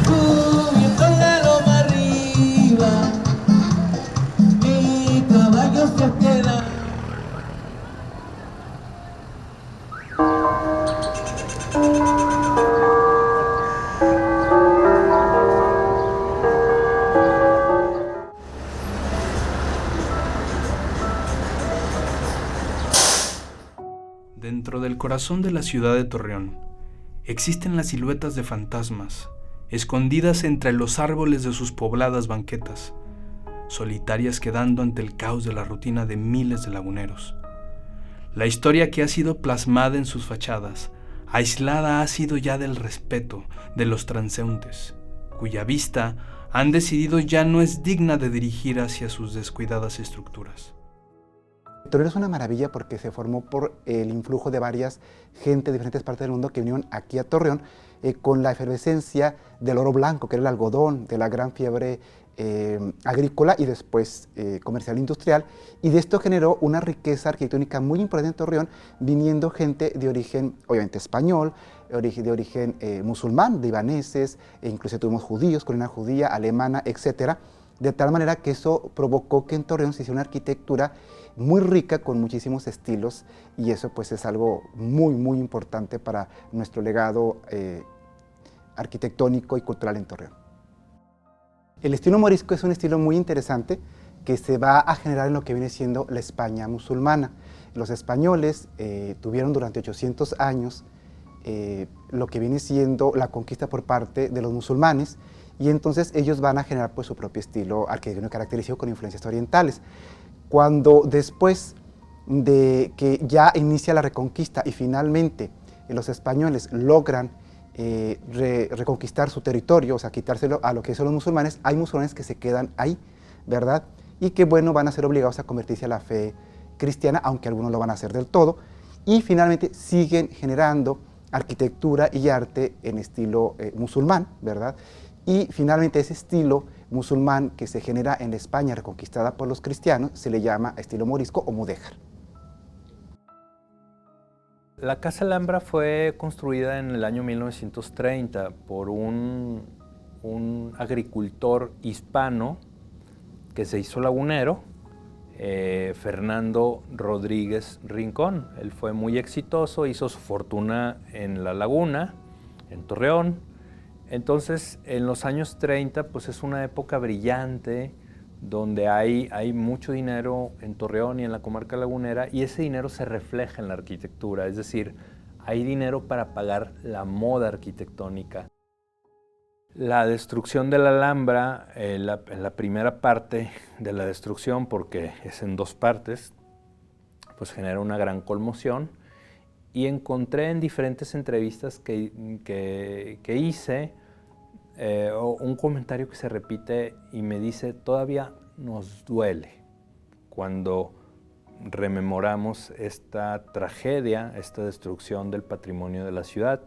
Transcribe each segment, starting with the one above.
Subiendo la loma arriba, mi caballo se hospeda. Dentro del corazón de la ciudad de Torreón, existen las siluetas de fantasmas, escondidas entre los árboles de sus pobladas banquetas, solitarias quedando ante el caos de la rutina de miles de laguneros. La historia que ha sido plasmada en sus fachadas, aislada ha sido ya del respeto de los transeúntes, cuya vista han decidido ya no es digna de dirigir hacia sus descuidadas estructuras. Torreón es una maravilla porque se formó por el influjo de varias gente de diferentes partes del mundo que vinieron aquí a Torreón con la efervescencia del oro blanco, que era el algodón, de la gran fiebre agrícola y después comercial e industrial, y de esto generó una riqueza arquitectónica muy importante en Torreón, viniendo gente de origen, obviamente, español, de origen musulmán, de libaneses, e incluso tuvimos judíos, colonia judía, alemana, etcétera, de tal manera que eso provocó que en Torreón se hiciera una arquitectura muy rica con muchísimos estilos, y eso pues es algo muy muy importante para nuestro legado arquitectónico y cultural en Torreón. El estilo morisco es un estilo muy interesante que se va a generar en lo que viene siendo la España musulmana. Los españoles tuvieron durante 800 años lo que viene siendo la conquista por parte de los musulmanes, y entonces ellos van a generar pues su propio estilo arquitectónico característico con influencias orientales. Cuando después de que ya inicia la reconquista y finalmente los españoles logran reconquistar su territorio, o sea, quitárselo a lo que son los musulmanes, hay musulmanes que se quedan ahí, ¿verdad? Y que, bueno, van a ser obligados a convertirse a la fe cristiana, aunque algunos lo van a hacer del todo, y finalmente siguen generando arquitectura y arte en estilo musulmán, ¿verdad? Y finalmente ese estilo musulmán que se genera en España reconquistada por los cristianos se le llama estilo morisco o mudéjar. La Casa Alhambra fue construida en el año 1930 por un agricultor hispano que se hizo lagunero, Fernando Rodríguez Rincón. Él fue muy exitoso, hizo su fortuna en La Laguna, en Torreón. Entonces, en los años 30, pues es una época brillante, donde hay mucho dinero en Torreón y en la comarca lagunera, y ese dinero se refleja en la arquitectura, es decir, hay dinero para pagar la moda arquitectónica. La destrucción de la Alhambra, en la primera parte de la destrucción, porque es en dos partes, pues genera una gran conmoción, y encontré en diferentes entrevistas que hice un comentario que se repite y me dice: todavía nos duele cuando rememoramos esta tragedia, esta destrucción del patrimonio de la ciudad,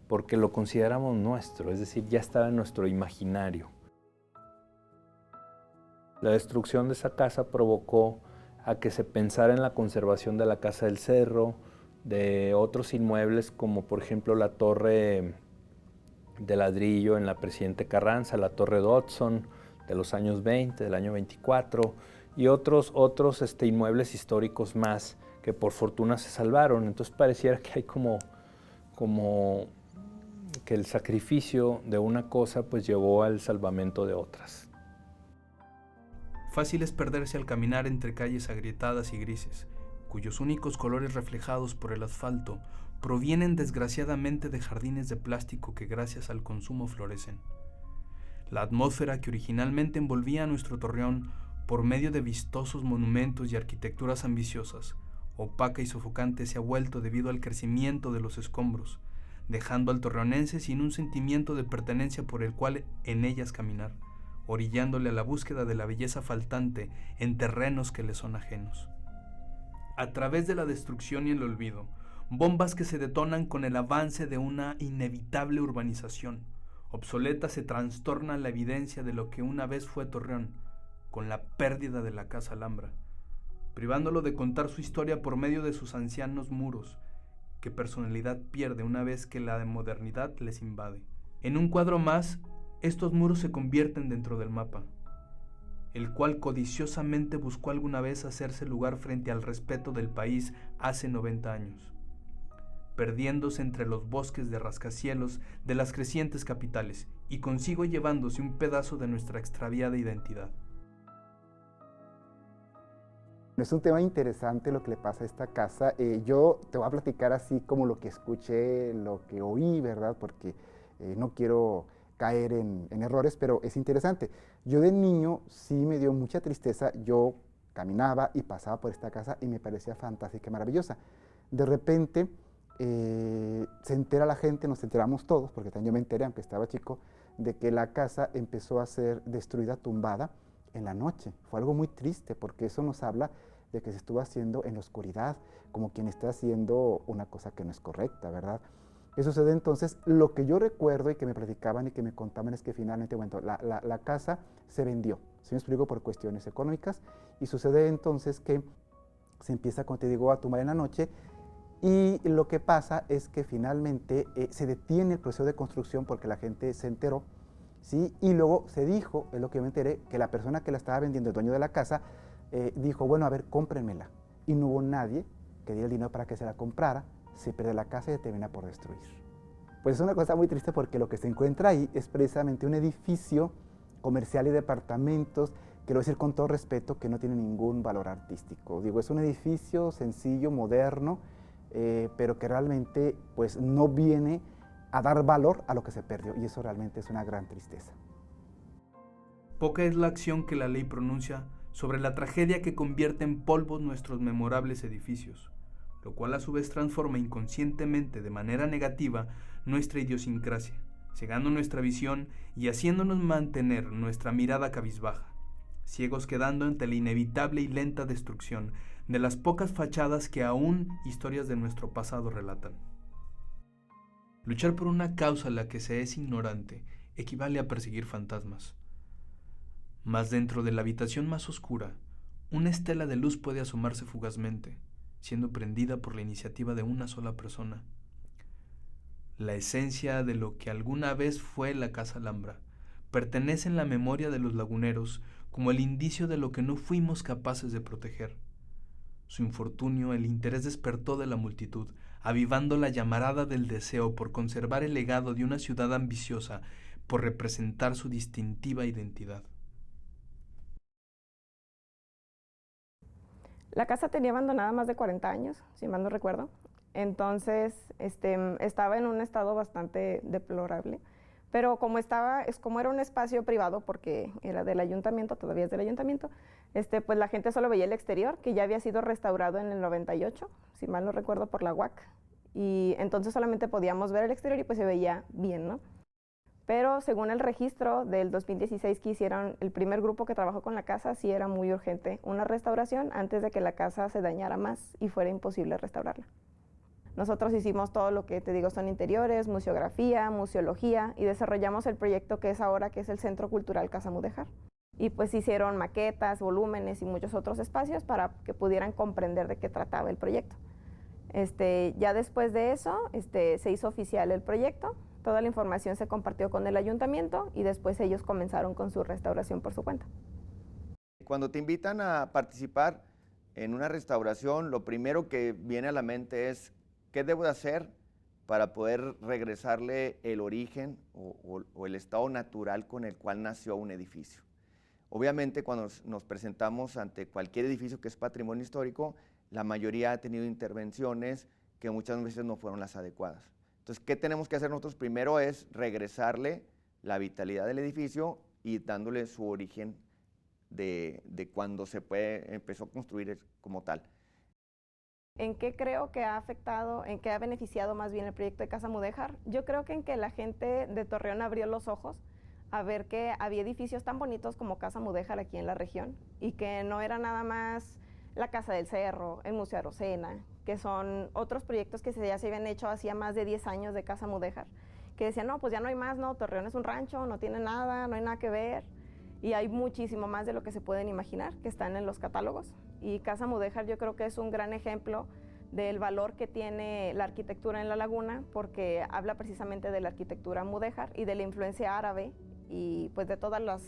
porque lo consideramos nuestro, es decir, ya estaba en nuestro imaginario. La destrucción de esa casa provocó a que se pensara en la conservación de la Casa del Cerro, de otros inmuebles como por ejemplo la torre de ladrillo en la Presidente Carranza, la Torre Dodson de los años 20, del año 24, y otros inmuebles históricos más que por fortuna se salvaron. Entonces pareciera que hay como que el sacrificio de una cosa pues llevó al salvamento de otras. Fácil es perderse al caminar entre calles agrietadas y grises, cuyos únicos colores reflejados por el asfalto provienen desgraciadamente de jardines de plástico que gracias al consumo florecen. La atmósfera que originalmente envolvía a nuestro Torreón por medio de vistosos monumentos y arquitecturas ambiciosas, opaca y sofocante, se ha vuelto debido al crecimiento de los escombros, dejando al torreonense sin un sentimiento de pertenencia por el cual en ellas caminar, orillándole a la búsqueda de la belleza faltante en terrenos que le son ajenos. A través de la destrucción y el olvido, bombas que se detonan con el avance de una inevitable urbanización, obsoleta se trastorna la evidencia de lo que una vez fue Torreón, con la pérdida de la Casa Alhambra, privándolo de contar su historia por medio de sus ancianos muros, que personalidad pierde una vez que la modernidad les invade. En un cuadro más, estos muros se convierten dentro del mapa, el cual codiciosamente buscó alguna vez hacerse lugar frente al respeto del país hace 90 años, perdiéndose entre los bosques de rascacielos de las crecientes capitales y consigo llevándose un pedazo de nuestra extraviada identidad. Es un tema interesante lo que le pasa a esta casa. Yo te voy a platicar así como lo que escuché, lo que oí, ¿verdad? Porque no quiero caer en errores, pero es interesante. Yo de niño sí me dio mucha tristeza. Yo caminaba y pasaba por esta casa y me parecía fantástica y maravillosa. De repente se entera la gente, nos enteramos todos, porque también yo me enteré, aunque estaba chico, de que la casa empezó a ser destruida, tumbada en la noche. Fue algo muy triste porque eso nos habla de que se estuvo haciendo en la oscuridad, como quien está haciendo una cosa que no es correcta, ¿verdad? ¿Qué sucede entonces? Lo que yo recuerdo y que me platicaban y que me contaban es que finalmente, bueno, la casa se vendió, ¿sí me explico? Por cuestiones económicas, y sucede entonces que se empieza, como te digo, a tumbar en la noche, y lo que pasa es que finalmente se detiene el proceso de construcción porque la gente se enteró, ¿sí? Y luego se dijo, es lo que yo me enteré, que la persona que la estaba vendiendo, el dueño de la casa, dijo, bueno, a ver, cómprenmela. Y no hubo nadie que diera el dinero para que se la comprara, se pierde la casa y se termina por destruir. Pues es una cosa muy triste porque lo que se encuentra ahí es precisamente un edificio comercial y departamentos, que lo voy a decir con todo respeto, que no tiene ningún valor artístico. Digo, es un edificio sencillo, moderno, pero que realmente pues no viene a dar valor a lo que se perdió, y eso realmente es una gran tristeza. Poca es la acción que la ley pronuncia sobre la tragedia que convierte en polvos nuestros memorables edificios, lo cual a su vez transforma inconscientemente de manera negativa nuestra idiosincrasia, cegando nuestra visión y haciéndonos mantener nuestra mirada cabizbaja, ciegos quedando ante la inevitable y lenta destrucción de las pocas fachadas que aún historias de nuestro pasado relatan. Luchar por una causa a la que se es ignorante equivale a perseguir fantasmas. Mas dentro de la habitación más oscura, una estela de luz puede asomarse fugazmente, siendo prendida por la iniciativa de una sola persona. La esencia de lo que alguna vez fue la Casa Alhambra pertenece en la memoria de los laguneros como el indicio de lo que no fuimos capaces de proteger. Su infortunio, el interés despertó de la multitud, avivando la llamarada del deseo por conservar el legado de una ciudad ambiciosa, por representar su distintiva identidad. La casa tenía abandonada más de 40 años, si mal no recuerdo. Entonces, estaba en un estado bastante deplorable. Pero como era un espacio privado, porque era del ayuntamiento, todavía es del ayuntamiento, pues la gente solo veía el exterior, que ya había sido restaurado en el 98, si mal no recuerdo, por la UAC. Y entonces solamente podíamos ver el exterior y pues se veía bien, ¿no? Pero según el registro del 2016 que hicieron, el primer grupo que trabajó con la casa, sí era muy urgente una restauración antes de que la casa se dañara más y fuera imposible restaurarla. Nosotros hicimos todo lo que te digo son interiores, museografía, museología, y desarrollamos el proyecto que es ahora, que es el Centro Cultural Casa Mudéjar. Y pues hicieron maquetas, volúmenes y muchos otros espacios para que pudieran comprender de qué trataba el proyecto. Ya después de eso, se hizo oficial el proyecto, toda la información se compartió con el ayuntamiento y después ellos comenzaron con su restauración por su cuenta. Cuando te invitan a participar en una restauración, lo primero que viene a la mente es ¿qué debo de hacer para poder regresarle el origen o el estado natural con el cual nació un edificio? Obviamente, cuando nos presentamos ante cualquier edificio que es patrimonio histórico, la mayoría ha tenido intervenciones que muchas veces no fueron las adecuadas. Entonces, ¿qué tenemos que hacer nosotros? Primero es regresarle la vitalidad del edificio y dándole su origen de cuando empezó a construir como tal. ¿En qué creo que ha afectado, en qué ha beneficiado más bien el proyecto de Casa Mudéjar? Yo creo que en que la gente de Torreón abrió los ojos a ver que había edificios tan bonitos como Casa Mudéjar aquí en la región y que no era nada más la Casa del Cerro, el Museo Arocena, que son otros proyectos que ya se habían hecho hacía más de 10 años de Casa Mudéjar, que decían, no, pues ya no hay más, no, Torreón es un rancho, no tiene nada, no hay nada que ver, y hay muchísimo más de lo que se pueden imaginar que están en los catálogos. Y Casa Mudéjar yo creo que es un gran ejemplo del valor que tiene la arquitectura en la laguna, porque habla precisamente de la arquitectura mudéjar y de la influencia árabe y pues de todas las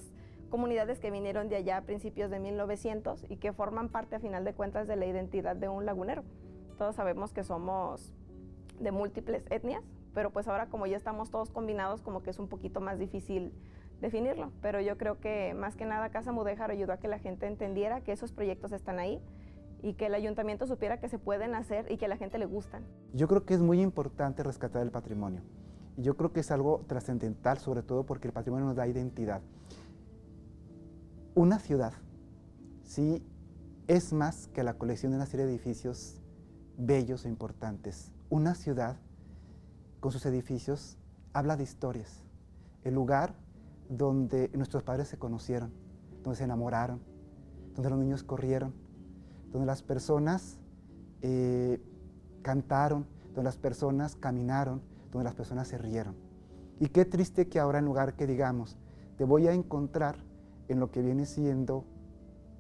comunidades que vinieron de allá a principios de 1900 y que forman parte a final de cuentas de la identidad de un lagunero. Todos sabemos que somos de múltiples etnias, pero pues ahora como ya estamos todos combinados, como que es un poquito más difícil definirlo, pero yo creo que más que nada Casa Mudéjar ayudó a que la gente entendiera que esos proyectos están ahí y que el ayuntamiento supiera que se pueden hacer y que a la gente le gustan. Yo creo que es muy importante rescatar el patrimonio. Y yo creo que es algo trascendental, sobre todo porque el patrimonio nos da identidad. Una ciudad, sí, es más que la colección de una serie de edificios bellos e importantes. Una ciudad, con sus edificios, habla de historias. El lugar donde nuestros padres se conocieron, donde se enamoraron, donde los niños corrieron, donde las personas cantaron, donde las personas caminaron, donde las personas se rieron. Y qué triste que ahora en lugar que digamos, te voy a encontrar en lo que viene siendo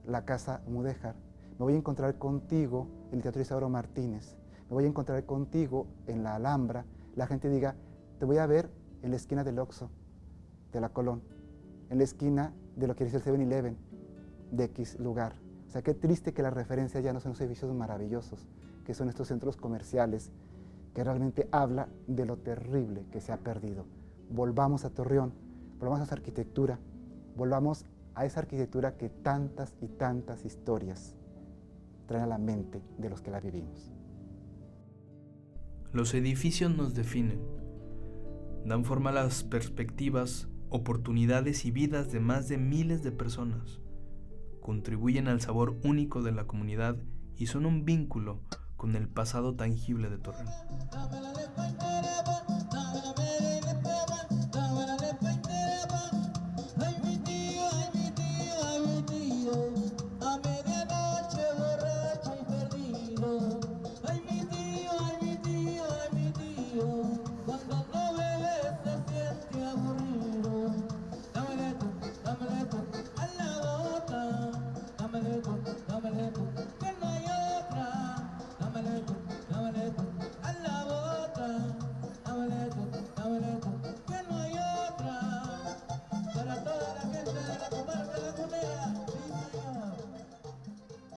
la Casa Mudéjar, me voy a encontrar contigo en el Teatro Isidoro Martínez, me voy a encontrar contigo en la Alhambra, la gente diga, te voy a ver en la esquina del Oxxo, de la Colón, en la esquina de lo que es el 7-Eleven, de X lugar. O sea, qué triste que la referencia ya no son los edificios maravillosos, que son estos centros comerciales, que realmente habla de lo terrible que se ha perdido. Volvamos a Torreón, volvamos a esa arquitectura, volvamos a esa arquitectura que tantas y tantas historias traen a la mente de los que la vivimos. Los edificios nos definen, dan forma a las perspectivas, oportunidades y vidas de más de miles de personas. Contribuyen al sabor único de la comunidad y son un vínculo con el pasado tangible de Torreón.